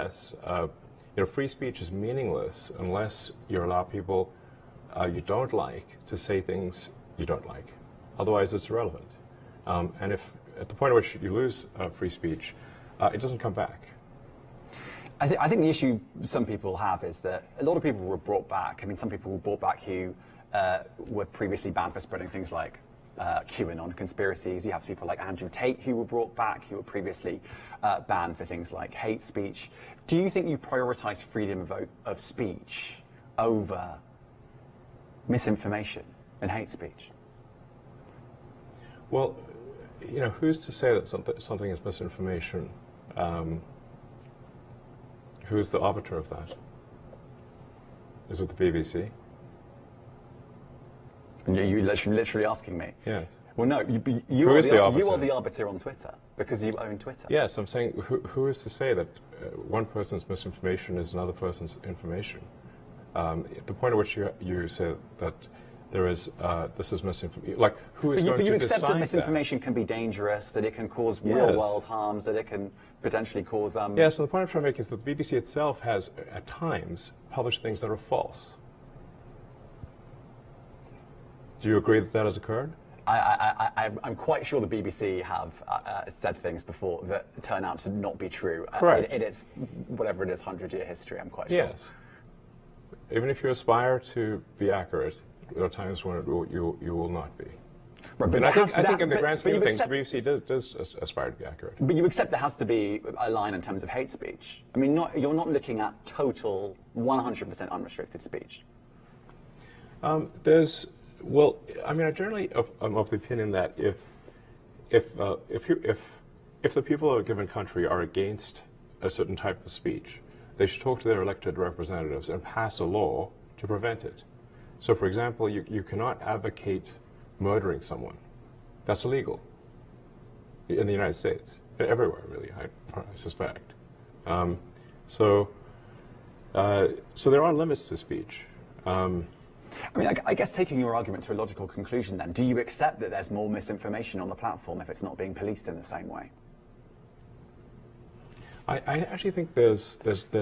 nevertheless, free speech is meaningless unless you allow people you don't like to say things you don't like. Otherwise, it's irrelevant. And if at the point at which you lose free speech, it doesn't come back. I think the issue some people have is that a lot of people were brought back. I mean, some people were brought back who were previously banned for spreading things like QAnon conspiracies. You have people like Andrew Tate who were brought back, who were previously banned for things like hate speech. Do you think you prioritize freedom of speech over misinformation and hate speech? Well, who's to say that something is misinformation? Who's the arbiter of that? Is it the BBC? You're literally asking me? Yes. Well, no, you are the arbiter on Twitter, because you own Twitter. Yes, I'm saying who is to say that one person's misinformation is another person's information? At the point at which you say that there is, this is misinformation, like, who is going to decide that? But you accept that misinformation can be dangerous, that it can cause real-world harms, that it can potentially cause... Yes, and the point I'm trying to make is that the BBC itself has, at times, published things that are false. Do you agree that that has occurred? I'm quite sure the BBC have said things before that turn out to not be true. Correct. In its, whatever it is, 100-year history, I'm quite sure. Yes. Even if you aspire to be accurate, there are times when you will not be. Right, but I think in the grand scheme of things, the BBC does aspire to be accurate. But you accept there has to be a line in terms of hate speech. I mean, you're not looking at total 100% unrestricted speech. Well, I mean, I generally am of the opinion that if the people of a given country are against a certain type of speech, they should talk to their elected representatives and pass a law to prevent it. So, for example, you cannot advocate murdering someone. That's illegal in the United States, everywhere, really, I suspect. So there are limits to speech. I mean, I guess taking your argument to a logical conclusion then, do you accept that there's more misinformation on the platform if it's not being policed in the same way? I actually think there's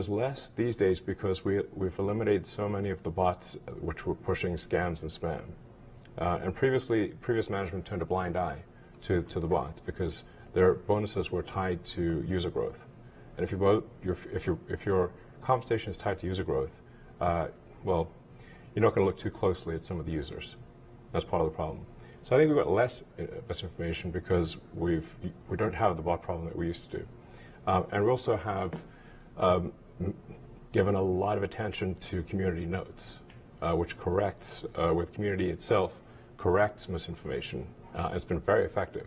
less these days because we've eliminated so many of the bots which were pushing scams and spam. And previous management turned a blind eye to the bots because their bonuses were tied to user growth. And if your compensation is tied to user growth, well, you're not going to look too closely at some of the users. That's part of the problem. So I think we've got less misinformation because we don't have the bot problem that we used to do. And we also have given a lot of attention to community notes, which corrects, with community itself, corrects misinformation. It's been very effective.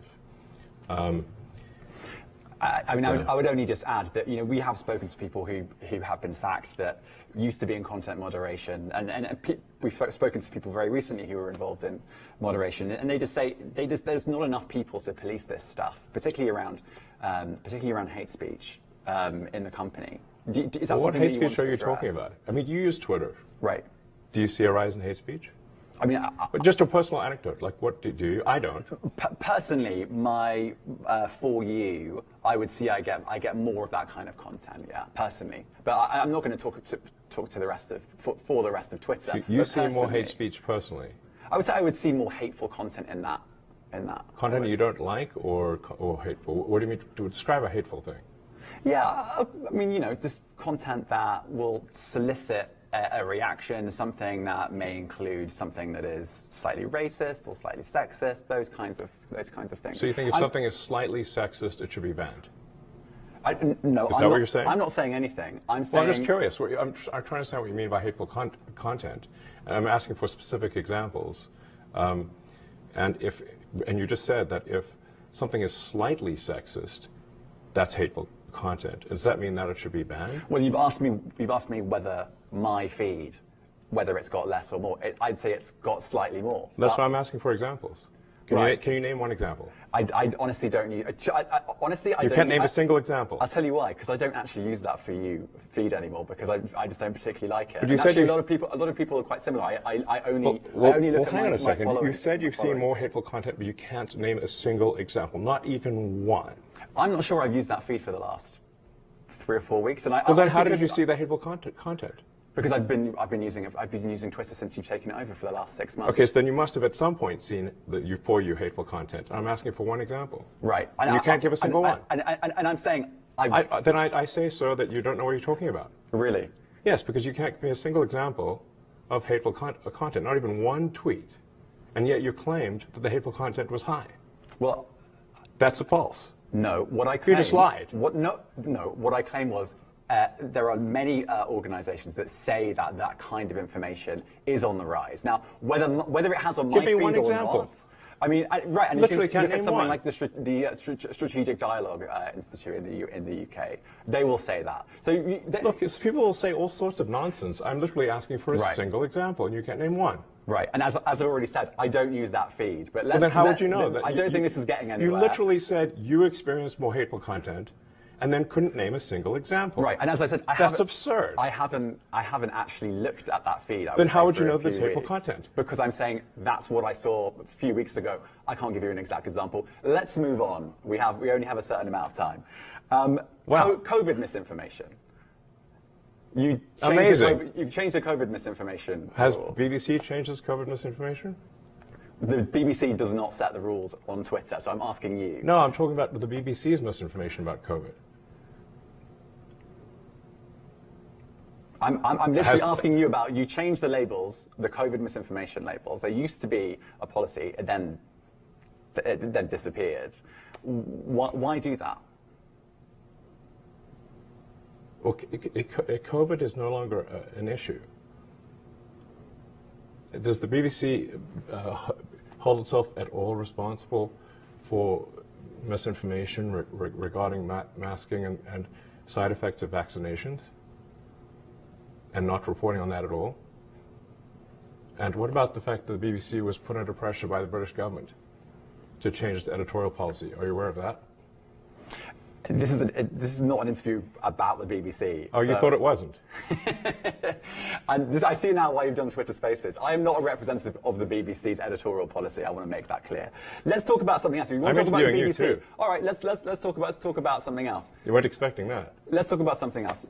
I mean, I would only just add that, we have spoken to people who have been sacked that used to be in content moderation, and we've spoken to people very recently who were involved in moderation, and they just say there's not enough people to police this stuff, particularly around hate speech in the company. Is that what hate speech are you address? talking about? I mean, you use Twitter, right? Do you see a rise in hate speech? I mean, but just a personal anecdote, like what do you? I don't. Personally, for you, I would see I get more of that kind of content, yeah, personally. But I'm not going to talk to the rest of for the rest of Twitter. So you see more hate speech personally? I would say I would see more hateful content in that. Content you don't like or hateful? What do you mean to describe a hateful thing? Yeah, I mean, just content that will solicit a reaction, something that may include something that is slightly racist or slightly sexist, those kinds of things. So you think if something is slightly sexist, it should be banned? No, is that what you're saying? I'm not saying anything. I'm just curious. I'm trying to understand what you mean by hateful content. And I'm asking for specific examples. And you just said that if something is slightly sexist, that's hateful content. Does that mean that it should be banned? Well, you've asked me whether my feed, whether it's got less or more. I'd say it's got slightly more. That's why I'm asking for examples. Can you name one example? I honestly don't use. Honestly, I don't. You can't name a single example. I'll tell you why. Because I don't actually use that for you feed anymore. Because I just don't particularly like it. But you said a lot of people are quite similar. I only look at hang on a second. My you said you've seen more hateful content, but you can't name a single example, not even one. I'm not sure I've used that feed for the last 3 or 4 weeks. And well, then how did you see the hateful content? Because I've been using Twitter since you've taken it over for the last 6 months. Okay, so then you must have at some point seen for you hateful content. I'm asking for one example. Right. And you can't give a single one. And I'm saying... Then I say, sir, that you don't know what you're talking about. Really? Yes, because you can't give me a single example of hateful content, not even one tweet. And yet you claimed that the hateful content was high. Well... That's false. No, what I claimed... You just lied. No, what I claimed was there are many organizations that say that that kind of information is on the rise. Now, whether it has on my feed or not... I mean, right, and literally you look at something one. like the Strategic Dialogue Institute in the UK. They will say that. So look, people will say all sorts of nonsense. I'm literally asking for a single example, and you can't name one. Right, and as I already said, I don't use that feed. But then how would you know that? I don't think this is getting anywhere. You literally said you experienced more hateful content, and then couldn't name a single example. Right, and as I said, that's absurd. I haven't actually looked at that feed. Then how would you know there's hateful content? Because I'm saying that's what I saw a few weeks ago. I can't give you an exact example. Let's move on. We only have a certain amount of time. COVID misinformation. You changed the COVID misinformation Has rules. BBC changed its COVID misinformation? The BBC does not set the rules on Twitter, so I'm asking you. No, I'm talking about the BBC's misinformation about COVID. I'm literally asking you about, you changed the labels, the COVID misinformation labels. There used to be a policy, it then disappeared. Why do that? Well, COVID is no longer an issue. Does the BBC hold itself at all responsible for misinformation regarding masking and side effects of vaccinations, and not reporting on that at all? And what about the fact that the BBC was put under pressure by the British government to change its editorial policy? Are you aware of that? This is not an interview about the BBC. Oh, you thought it wasn't? I see now why you've done Twitter Spaces. I am not a representative of the BBC's editorial policy. I want to make that clear. Let's talk about something else. If you want to talk about the BBC, you too. All right, let's talk about something else. You weren't expecting that. Let's talk about something else.